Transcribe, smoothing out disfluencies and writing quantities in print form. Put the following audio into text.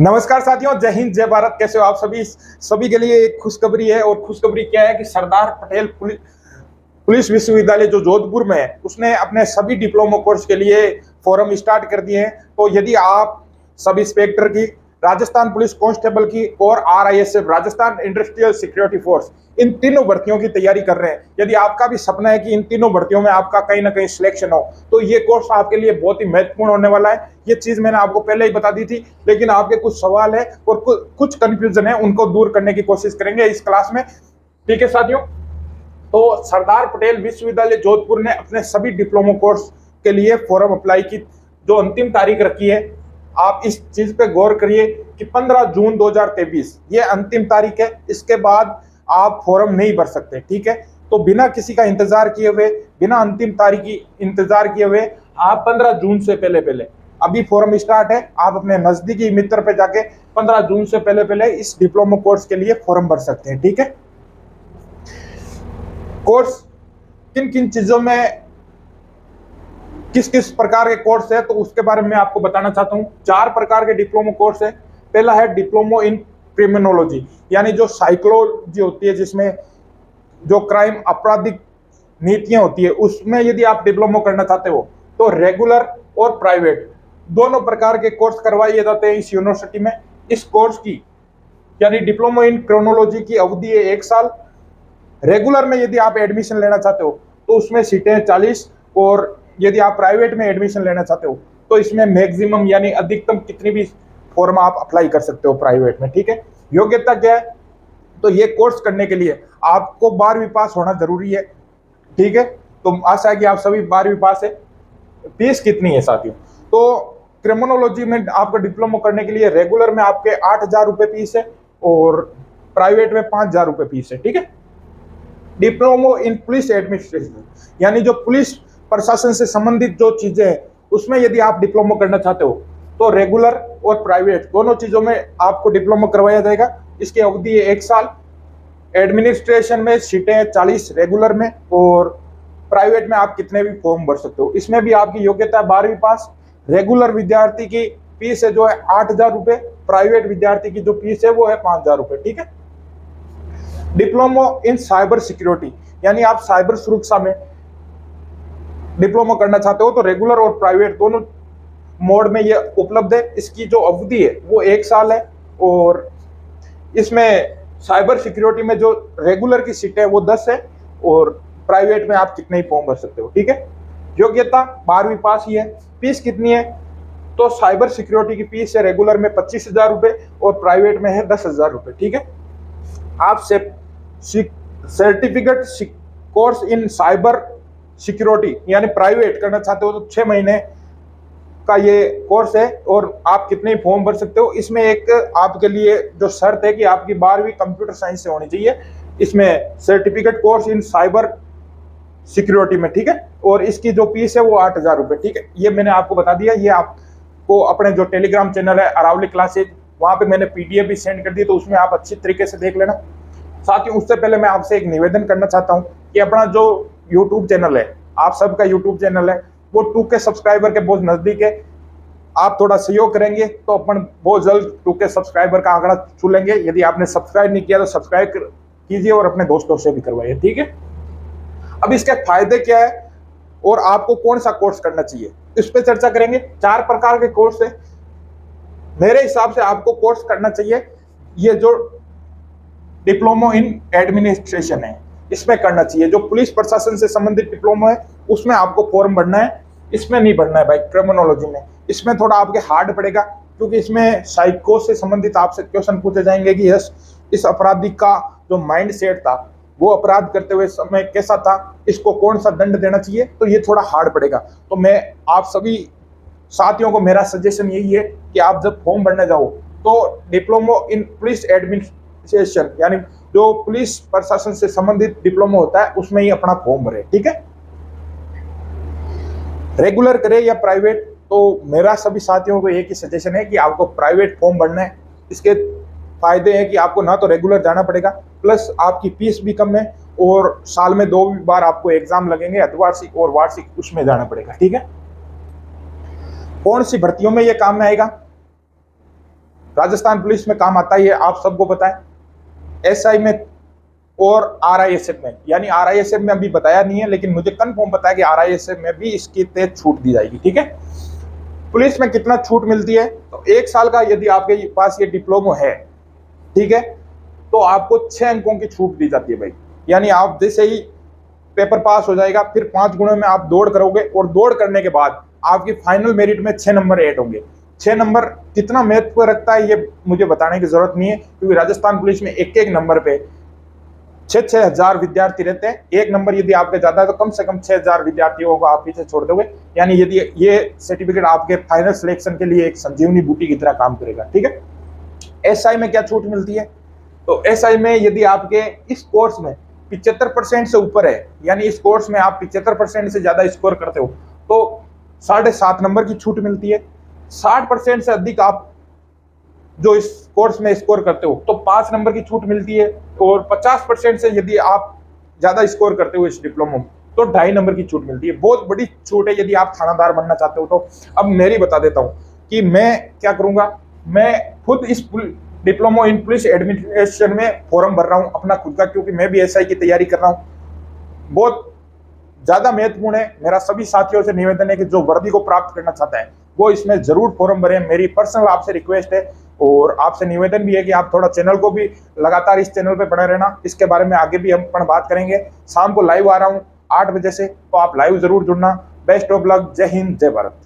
नमस्कार साथियों, जय हिंद जय भारत। कैसे हो आप सभी? सभी के लिए एक खुशखबरी है। और खुशखबरी क्या है कि सरदार पटेल पुलिस विश्वविद्यालय जो जोधपुर में है, उसने अपने सभी डिप्लोमा कोर्स के लिए फॉर्म स्टार्ट कर दिए हैं। तो यदि आप सब इंस्पेक्टर की, राजस्थान पुलिस कांस्टेबल की और आरआईएसएफ राजस्थान इंडस्ट्रियल सिक्योरिटी फोर्स, इन तीनों भर्तियों की तैयारी कर रहे हैं, यदि आपका भी सपना है कि इन तीनों भर्तियों में आपका कहीं ना कहीं सिलेक्शन हो, तो ये कोर्स आपके लिए बहुत ही महत्वपूर्ण होने वाला है। ये चीज मैंने आपको पहले ही बता दी थी, लेकिन आपके कुछ सवाल है और कुछ कंफ्यूजन है, उनको दूर करने की कोशिश करेंगे इस क्लास में। ठीक है साथियों, तो सरदार पटेल विश्वविद्यालय जोधपुर ने अपने सभी डिप्लोमा कोर्स के लिए फॉर्म अप्लाई की जो अंतिम तारीख रखी है, आप इस चीज पे गौर करिए कि 15 जून 2023 ये अंतिम तारीख है। इसके बाद आप फॉर्म नहीं भर सकते। ठीक है, तो बिना किसी का इंतजार किए हुए, बिना अंतिम तारीख की इंतजार किए हुए, आप 15 जून से पहले पहले, अभी फॉर्म स्टार्ट है, आप अपने नजदीकी मित्र पे जाके 15 जून से पहले पहले इस डिप्लोमा कोर्स के लिए फॉर्म भर सकते हैं। ठीक है, कोर्स किन किन चीजों में, किस किस प्रकार के कोर्स है, तो उसके बारे में आपको बताना चाहता हूं। 4 प्रकार के डिप्लोमा कोर्स है। पहला है डिप्लोमा इन क्रिमिनोलॉजी, यानी जो साइकोलॉजी होती है, जिसमें जो क्राइम आपराधिक नीतियां होती है, उसमें यदि आप डिप्लोमा करना चाहते हो तो रेगुलर और प्राइवेट दोनों प्रकार के कोर्स करवाए जाते हैं इस यूनिवर्सिटी में। इस कोर्स की यानी डिप्लोमा इन क्रिमिनोलॉजी की अवधि है 1 साल। रेगुलर में यदि आप एडमिशन लेना चाहते हो तो उसमें सीटें 40, और यदि आप प्राइवेट में एडमिशन लेना चाहते हो तो इसमें मैक्सिमम यानी अधिकतम कितनी भी फॉर्म आप अप्लाई कर सकते हो प्राइवेट में। ठीक है, योग्यता क्या है? तो ये कोर्स करने के लिए आपको 12वीं पास होना जरूरी है। ठीक है, तो आशा है कि आप सभी 12वीं पास है। फीस कितनी है साथियों? तो क्रिमिनोलॉजी में आपको डिप्लोमा करने के लिए रेगुलर में आपके 8,000 रुपये फीस है और प्राइवेट में 5,000 रुपये फीस है। ठीक है, डिप्लोमा इन पुलिस एडमिनिस्ट्रेशन, यानी जो पुलिस प्रशासन से संबंधित जो चीजें हैं, उसमें यदि आप डिप्लोमा करना चाहते हो तो रेगुलर और प्राइवेट दोनों चीजों में आपको डिप्लोमा करवाया जाएगा। इसकी अवधि है 1 साल। एडमिनिस्ट्रेशन में सीटें 40 रेगुलर में, और प्राइवेट में आप कितने भी फॉर्म भर सकते हो। इसमें भी आपकी योग्यता है 12वीं पास। रेगुलर विद्यार्थी की फीस है जो है 8,000 रुपये, प्राइवेट विद्यार्थी की जो फीस है वो है 5,000 रुपये। ठीक है, डिप्लोमा इन साइबर सिक्योरिटी, यानी आप साइबर सुरक्षा में डिप्लोमा करना चाहते हो तो रेगुलर और प्राइवेट दोनों मोड में ये उपलब्ध है। इसकी जो अवधि है वो 1 साल है, और इसमें साइबर सिक्योरिटी में जो रेगुलर की सीटें है वो 10 है, और प्राइवेट में आप कितने ही फॉर्म भर सकते हो। ठीक है, योग्यता 12वीं पास ही है। फीस कितनी है? तो साइबर सिक्योरिटी की फीस है रेगुलर में 25,000 रुपये और प्राइवेट में है 10,000 रुपये। ठीक है, आप certificate course in cyber security यानी प्राइवेट करना चाहते हो तो 6 महीने का ये कोर्स है, और आप कितने फॉर्म भर सकते हो। इसमें एक आपके लिए जो शर्त है कि आपकी 12वीं कंप्यूटर साइंस से होनी चाहिए इसमें certificate course in cyber security में। ठीक है, और इसकी जो फीस है वो 8,000 रुपये। ठीक है, ये मैंने आपको बता दिया। ये आपको अपने जो टेलीग्राम चैनल है अरावली क्लासेज, वहां पे मैंने पीडीएफ भी सेंड कर दी, तो उसमें आप अच्छी तरीके से देख लेना। साथ ही उससे पहले मैं आपसे एक निवेदन करना चाहता हूं कि अपना जो यूट्यूब चैनल है, आप सबका यूट्यूब चैनल है, वो 2K सब्सक्राइबर के बहुत नजदीक है। आप थोड़ा सहयोग करेंगे तो अपन बहुत जल्द 2K सब्सक्राइबर का आंकड़ा छू लेंगे। यदि आपने सब्सक्राइब नहीं किया तो सब्सक्राइब कीजिए और अपने दोस्तों से भी करवाइए। ठीक है, अब इसके फायदे क्या है और आपको कौन सा कोर्स करना चाहिए, इस पे चर्चा करेंगे। 4 प्रकार के कोर्स है। मेरे हिसाब से आपको कोर्स करना चाहिए ये जो डिप्लोमा इन एडमिनिस्ट्रेशन है, इसमें करना चाहिए। जो पुलिस प्रशासन से संबंधित डिप्लोमा है उसमें आपको फॉर्म भरना है, इसमें नहीं भरना है भाई। क्रिमिनोलॉजी में इसमें थोड़ा आपके हार्ड पड़ेगा, क्योंकि इसमें साइको से संबंधित आपसे क्वेश्चन पूछे जाएंगे कि इस अपराधी का जो माइंड सेट था, वो अपराध करते हुए समय कैसा था, इसको कौन सा दंड देना चाहिए, तो ये थोड़ा हार्ड पड़ेगा। तो मैं आप सभी साथियों को मेरा सजेशन यही है कि आप जब फॉर्म भरने जाओ तो डिप्लोमा इन पुलिस एडमिनिस्ट्रेशन यानी जो पुलिस प्रशासन से संबंधित डिप्लोमा होता है उसमें ही अपना फॉर्म भरे। ठीक है, रेगुलर करे या प्राइवेट, तो मेरा सभी साथियों को एक ही सजेशन है कि आपको प्राइवेट फॉर्म भरना है। इसके फायदे हैं कि आपको ना तो रेगुलर जाना पड़ेगा, प्लस आपकी फीस भी कम है, और साल में 2 बार आपको एग्जाम लगेंगे, अर्धवार्षिक और वार्षिक, उसमें जाना पड़ेगा। ठीक है, कौन सी भर्तियों में यह काम में आएगा? राजस्थान पुलिस में काम आता ही है, आप सबको पता है। एसआई में और आरआईएसएफ में, यानी आरआईएसएफ में अभी बताया नहीं है, लेकिन मुझे कंफर्म पता है कि आरआईएसएफ में भी इसकी तेज छूट दी जाएगी। ठीक है, पुलिस में कितना छूट मिलती है, तो 1 साल का यदि आपके पास ये डिप्लोमा है, ठीक है, तो आपको 6 अंकों की छूट दी जाती है भाई। यानी आप जैसे ही पेपर पास हो जाएगा, फिर 5 गुणों में आप दौड़ करोगे, और दौड़ करने के बाद आपकी फाइनल मेरिट में 6 नंबर ऐड होंगे। 6 नंबर कितना महत्व रखता है ये मुझे बताने की जरूरत नहीं है, क्योंकि राजस्थान पुलिस में एक एक नंबर पे 6-6 हजार विद्यार्थी रहते हैं। एक नंबर यदि आपके ज्यादा है तो कम से कम 6,000 विद्यार्थियों को आप पीछे छोड़ दोगे। यानी यदि ये सर्टिफिकेट आपके फाइनल सिलेक्शन के लिए एक संजीवनी बूटी की तरह काम करेगा। ठीक है, एसआई में क्या छूट मिलती है, तो एसआई में यदि आपके इस कोर्स में 75% से ऊपर है, यानी इस कोर्स में आप 75% से ज्यादा स्कोर करते हो, तो 7.5 नंबर की छूट मिलती है। 60% से अधिक आप जो इस कोर्स में स्कोर करते हो तो 5 नंबर की छूट मिलती है, और 50% से यदि आप ज्यादा स्कोर करते हो इस डिप्लोमा में तो 2.5 नंबर की छूट मिलती है। बहुत बड़ी छूट है यदि आप थानादार बनना चाहते हो तो। अब मेरी बता देता हूँ कि मैं क्या करूंगा। मैं खुद इस डिप्लोमा इन पुलिस एडमिनिस्ट्रेशन में फॉर्म भर रहा हूँ अपना खुद का, क्योंकि मैं भी एसआई की तैयारी कर रहा हूँ। बहुत ज्यादा महत्वपूर्ण है। मेरा सभी साथियों से निवेदन है कि जो वर्दी को प्राप्त करना चाहता है वो इसमें जरूर फॉर्म भरें। मेरी पर्सनल आपसे रिक्वेस्ट है, और आपसे निवेदन भी है कि आप थोड़ा चैनल को भी लगातार इस चैनल पे बने रहना। इसके बारे में आगे भी हम अपन बात करेंगे। शाम को लाइव आ रहा हूँ 8 बजे से, तो आप लाइव जरूर जुड़ना। Best of luck. जय हिंद, जय भारत।